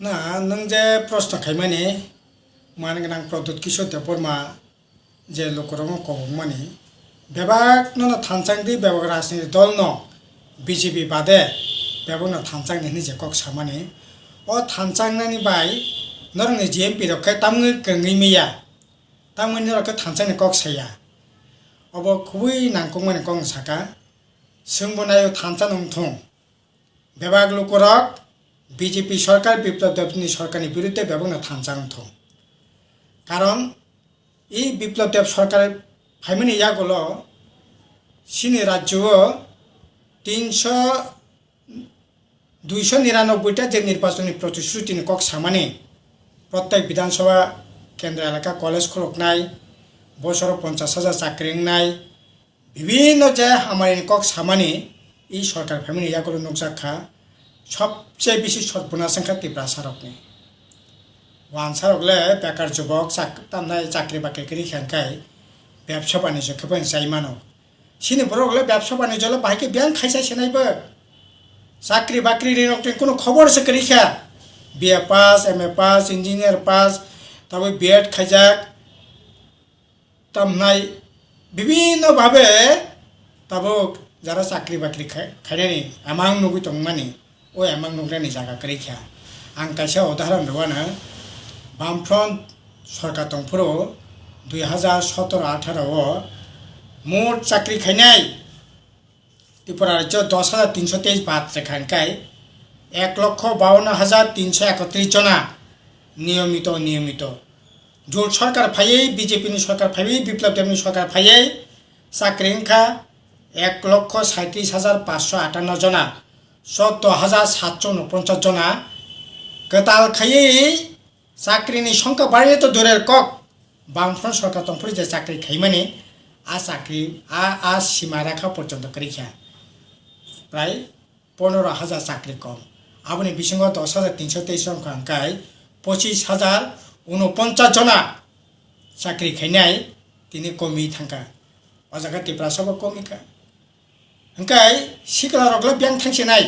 ना नों जे प्रश्न खायमानि मान गोनां प्रदुत किशोर देवबर्मा जे लोकरंग कबमानि बेबाक न थानसांदि बेबाक राजनीति दल न बीजेपी बादे बेबाक न थानसांनि जे कक सामानि ओ थानसांनानि बाय नरंनि जेएमपी रखे तामङै गङै मैया तामङै रखे थानसांनि कक साया अब खुबै नांकंमानि कं साका सोंबनायो थानसां नंथं बेबाक लोकरक बीजेपी सरकार বিপ্লব দেবনি সরকারের বিরুদ্ধে ব্যবহার থানচাংথ কারণ এই বিপ্লব দেব সরকার ফাইমানি ইয়াগুলো সিনি রাজ্য 299টা যে নির্বাচনী প্রতিশ্রুতি কক সামানি প্রত্যেক বিধানসভা কেন্দ্র এলাকা কলেজ খোলকনাই বছর 50,000 চাকরি নাই বিভিন্ন যে আমার কক সামানি এই সরকার ফাইমানি ইয়াগুলো নুকজাখা सबसे बेसि सदबना संख्या तीव्रा सारकने वान सारकले बेकार जुबक तामनाय चाकरी बाकरी करी खेंखाय व्यवसा बानिज्य खबन जायमानो सिनि बरगले व्यवसा बानिज्य बाहायके बेंक खायसा सेनायबो चाकरी बाकरी रिनकते कोनो खबर से करी खा बीए पास एमए पास इंजीनियर पास तबे बीएड खायजाक तामनाय विभिन्न भावे तबो যারা চাকরি বাকরি খায়নি আমাং নুগি তংমানি ও এমাং নুগ্রানি জায়গা করিখা আং কাইসা উদাহরণ দেওয়ানো বামফ্রন্ট সরকার তংফুরো 2017-18 মোট চাকরি খাইনাই ত্রিপুরা রাজ্য 10,323 বাদ রেখানকাই 1,52,331 জনা নিয়মিত জোট সরকার ফাইয়ে বিজেপি সরকার ফাইয়ে বিপ্লব দেবনি সরকার ফাইয়ে চাকরি খা 1,37,558 জনা 14,749 জনা গতাল খাইয়ে চাকরিনি সংখ্যা বাড়িয়ে তো দূরের কক বামফ্রন্ট সরকার তংফুরি যে চাকরি খাইমানি চাকরি সীমা রেখা পর্যন্ত করিখা প্রায় 15,000 চাকরি কম আপনি বিসঙ্গ 10,323 সংখ্যা অঙ্কায় 25,049 জনা চাকরি খাইনাই তিনি কমি থাকা অজাগা ত্রিপুরা সব কমিকা ओंखाय सिखलारकले बेंक थांसेनाय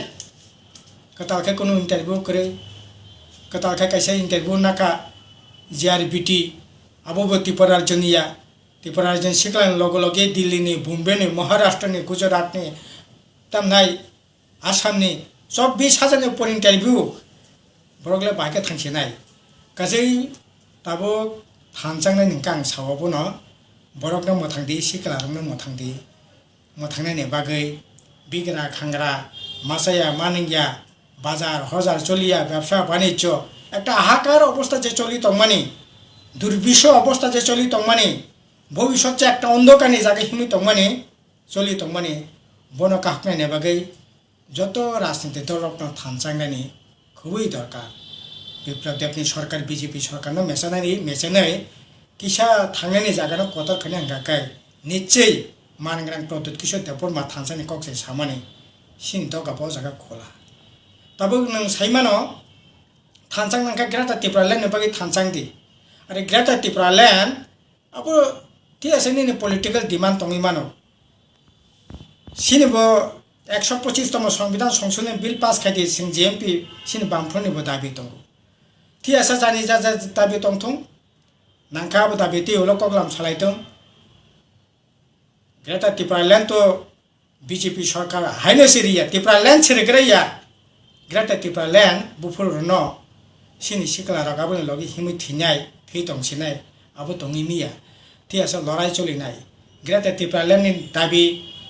कतालखे कोनो इंटरव्यू करे कतालखे कैसे इंटरव्यू नाका जीआरबीटी आबोबो त्रिपुरा राज्यनिया त्रिपुरा राज्य सिखलान लगे दिल्लीनि बम्बेनि महाराष्ट्रनि गुजरातनि तामनाय आसामनि 24,000 ऊपर इंटरव्यू बरगले बाहायके थांसेनाय गासै दाबो थानसांनाय निकां सावाबो न बरगनो मोथांदि सिखलारनो मोथांदि मोथांनायनि बागै बिग्रा खांग्रा मासाया मानिंगिया बाजार हजार चलिया व्यवसा बाणिज्य একটা হাহাকার অবস্থা যে চলি তংমানি দুর্বিষহ অবস্থা যে চলি তংমানি ভবিষ্যৎ যে একটা অন্ধকারনি জায়গা হিমি তংমানি চলি তংমানি বন কাহনায়নি বাগৈ যত রাজনীতি দলক থানচাংনাयनि খুবই দরকার বিপ্লব দেবনি সরকার বিজেপি সরকারनो মেচানাय কিসা थांनायनि জায়গাनो কতখানি आंगाखाय निश्चय मानग्रां प्रदुत किशोर देवबर्मा थानसानि कक्से सामानि सिं दगाबो जागा खोला तब नों साइमानो थानसां नंका ग्रेटा त्रिपुरा लैंड बागै थानसांदि आरो ग्रेटा त्रिपुरा लैंड अब टिएसएनि पलिटिकल डिमांड तंगिमानो सिनिबो 125तम संविधान संशोधन बिल पास खायदि सिं जेएमपी सिनि बामफ्रोनिबो दाबि दं टिएसए जानि जा दाबि दंथं नांखाबो दाबि टिउलो कगलाम सालायदों ग्रेटा त्रिपुरा लैंड तो बीजेपी सरकार हाइने सिरिया त्रिपुरा लैंड सिरग्रया ग्रेटा त्रिपुरा लैंड बुफुर न सिनि सिकला रगाबो लगे हिमि थिनाय थै दंसिनाय आबो दंगि मिया थियासा लड़ाई चलिनाय ग्रेटा त्रिपुरा लैंड नि दाबि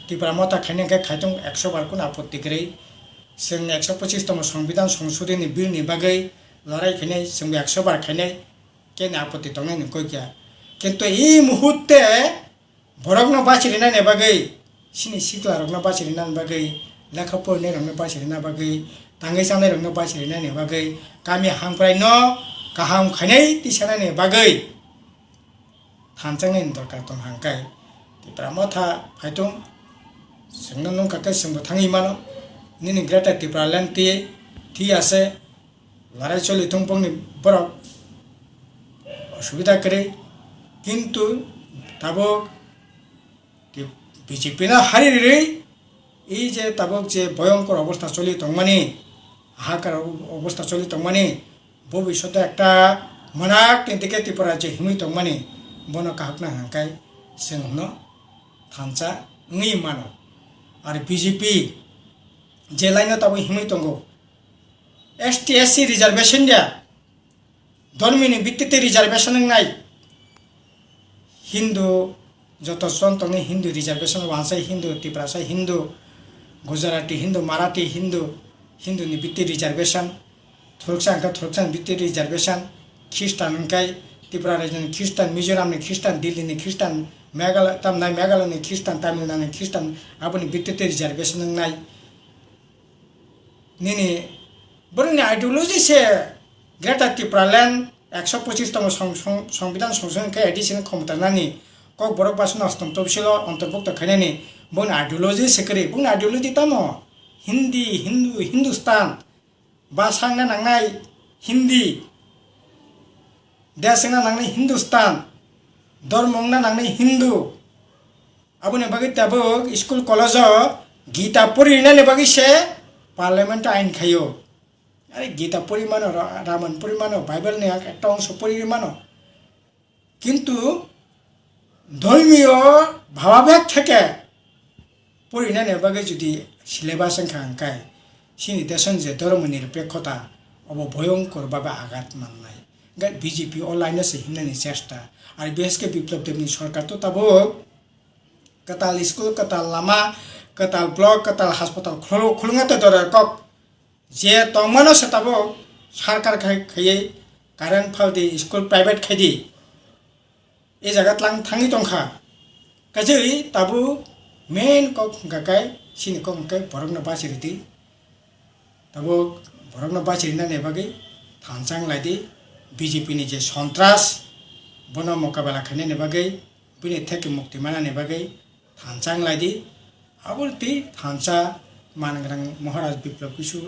त्रिपुरा मता खायनाय खायदों 100 बार कोन आपत्ति गरै जों 125तम संविधान संशोधन बिल नि बागै लड़ाई खायनाय जों 100 बार खायनाय केन आपत्ति दंनाय नखय गया किन्तु ई मुहूर्ते बरगनो बासिरिनाय बागै सिनि सिखलारकनो बासिरिनाय बागै लेखा फरायनाय रंनो बासिरिनाय बागै तांगै जानाय रंनो बासिरिनाय बागै गामि हांफ्राय न गाहाम खायनाय तिसानाय बागै थानसांनायनि दरकार दं हांखाय त्रिपुरा मथा फायदों जोंनो नं काके जोंबो थाङै मानो निनि ग्रेटा त्रिपुरा लैंड थि आसे लड़ाई चलि थंपंनि बरक असुविधा करे किन्तु दाबो बीजेपी ना हारिरै এই যে তাবক যে ভয়ঙ্কর অবস্থা চলি তংমানি হাহাকার অবস্থা চলি তংমানি ভবিষ্যতে একটা মনাকनि দিকে ত্রিপুরা যে হিমি দंमानि बनो काहकना हांखाय जोंनो थानसा ngui mano आरो बीजेपी जे लाइनो ताबो हिमै दंगो ST SC रिजार्वेशन दिया धर्मनि भित्तिते रिजार्वेशन नाय हिंदू যত সন্তনে হিন্দু রিজার্ভেশন ওয়ানসাই হিন্দু ত্রিপুরাসাই হিন্দু গুজরাটি হিন্দু মারাঠি হিন্দু হিন্দুনি ভিত্তি রিজার্ভেশন থুরকসাং ভিত্তি রিজার্ভেশন খ্রিস্টাन अंकाय त्रिपुरा रायजोनि ख्रिस्टान मिजोरामनि ख्रिस्टान दिल्लीनि ख्रिस्टान मेघालयनि ख्रिस्टान तामिलनाडुनि ख्रिस्टान आबोनि भित्तिते रिजार्भेशन नाय निनि बरनि आइडियोलॉजी से ग्रेटर त्रिपुरा लैंड 125तम संविधान संशोधन के एडिशनल क्षमता नानी कक बरक बासन अष्टम तफसिलाव अंतर्भुक्त खायनायनि बुन आइडियोलॉजी सेक्रेटारि बुन आइडियोलॉजी तामो हिंदी हिंदू हिंदुस्तान बासांना नांनाय हिंदी देशना नांनाय हिंदुस्तान धर्मंना नांनाय हिंदू आबोनि बागै ताबो स्कूल कॉलेज गीता पढ़िनायनि बागै से पार्लियामेंट आइन खायो अरे गीता पढ़ि मानो रामायण पढ़ि मानो बाइबल ने एक अंश पढ़ि मानो किन्तु धर्मीय भावावेग থেকে পরিণামের বাগে যদি সিলেবাস সংখ্যায় সিনি দেশন যে ধর্ম নিরপেক্ষতা অব ভয়ঙ্করভাবে আঘাত মাননায় বিজেপি অনলাইনে হিমনানি চেষ্টা আর বিএসকে বিপ্লব দেবনি সরকার তো তাবো কাতাল স্কুল কাতাল লামা কাতাল ব্লক কাতাল হাসপাতাল খুলুঙাতে ধরে কক যে তমানো সে তাবো সরকার খাইয়ে কারেন্ট ফালদি স্কুল প্রাইভেট খাইদি এই জায়গা থাঙি দंखा কাজেই তাবো मेन कक गाकाय सिनि कक गाकाय बरकनो बासिरिदि ताबो बरकनो बासिरिनाने बागै थानसां लाइदि बीजेपी नि जे सन्त्रास बनो मोकाबला खायनाने बागै बिनि थेके मुक्ति मानाने बागै थानसां लाइदि आबोलति थानसा मानग्रां महाराज विप्लव किशोर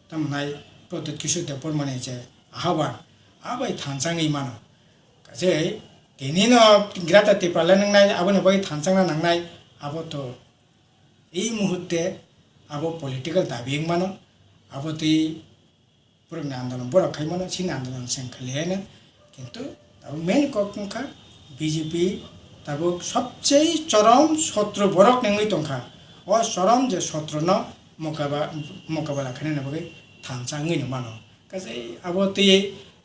तमनाय प्रदुत किशोर देव बर्मनि जे आह्वान आबै थानसाङै मानो काजै दिनैनो ग्रेटर त्रिपुरा नांनाय आबोनि बागै थानसांना नांनाय आबो तो এই মুহূর্তে आबो पॉलिटिकल दाबी मानो आबो तो पुरन आंदोलन बरक खाय मानो सिन आंदोलन सें खलियानो किंतु मेन ककमुखा बीजेपी ताबो सबचेয়ে चरम शत्रु बरक नङै दंखा अ चरम जे शत्रु न मोकाबला खायनो बागै थानसाङैनो मानो काजै आबो तो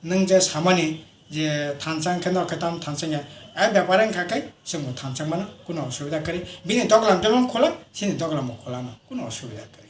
नों जे सामानि जे थानसां खेनो खताम थानसाङा आ व्यापारन खाकै जों थानसां मानो कुनो असुबिदा करे बिनि दगलाम देमन खोला सिनि दगलाम खोला कुनो असुबिदा करे।